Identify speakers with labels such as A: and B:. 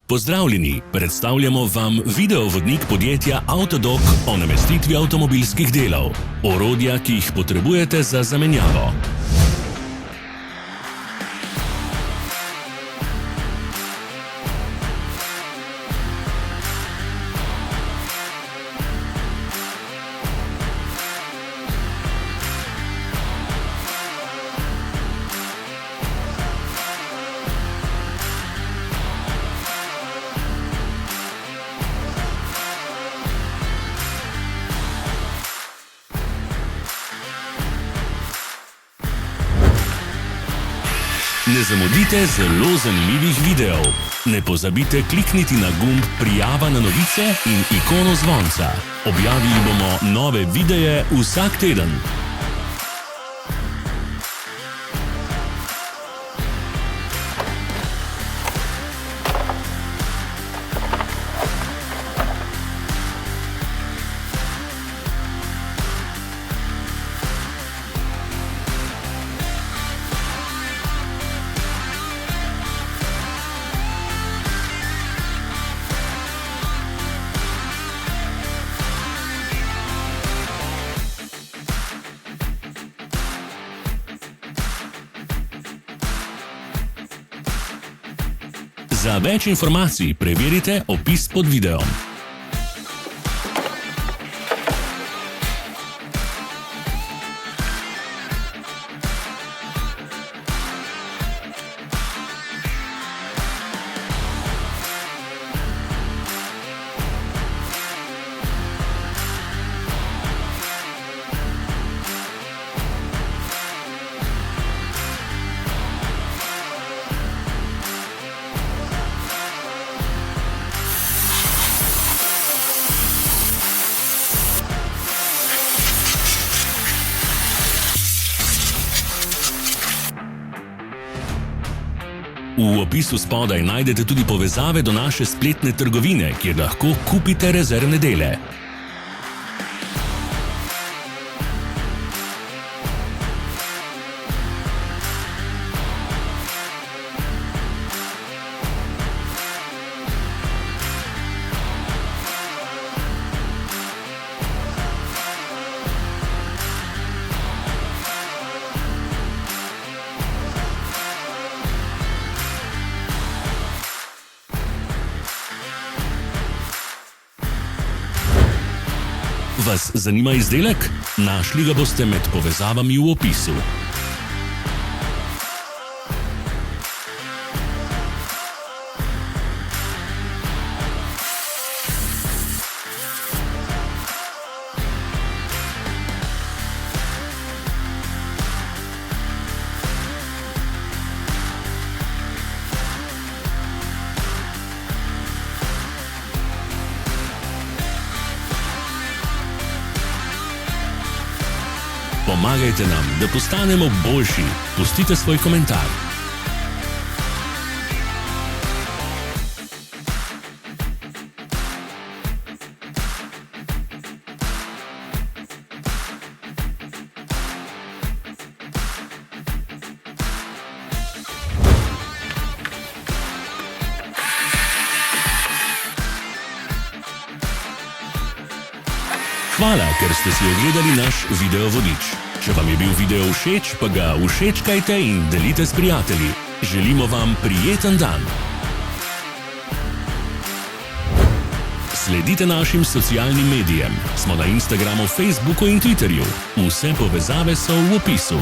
A: Pozdravljeni, predstavljamo vam videovodnik podjetja Avtodok o namestitvi avtomobilskih delov, orodja, ki jih potrebujete za zamenjavo. Ne zamudite zelo zanimivih videov. Ne pozabite klikniti na gumb Prijava na novice in ikono zvonca. Objavili bomo nove videe vsak teden. Za več informacij preverite opis pod videom. V opisu spodaj najdete tudi povezave do naše spletne trgovine, kjer lahko kupite rezervne dele. Vas zanima izdelek? Našli ga boste med povezavami v opisu. Pomagajte nam, da postanemo boljši. Pustite svoj komentar. Hvala, ker ste si ogledali naš videovodič. Če vam je bil video všeč, pa ga všečkajte in delite s prijatelji. Želimo vam prijeten dan. Sledite našim socialnim medijem. Smo na Instagramu, Facebooku in Twitterju. Vse povezave so v opisu.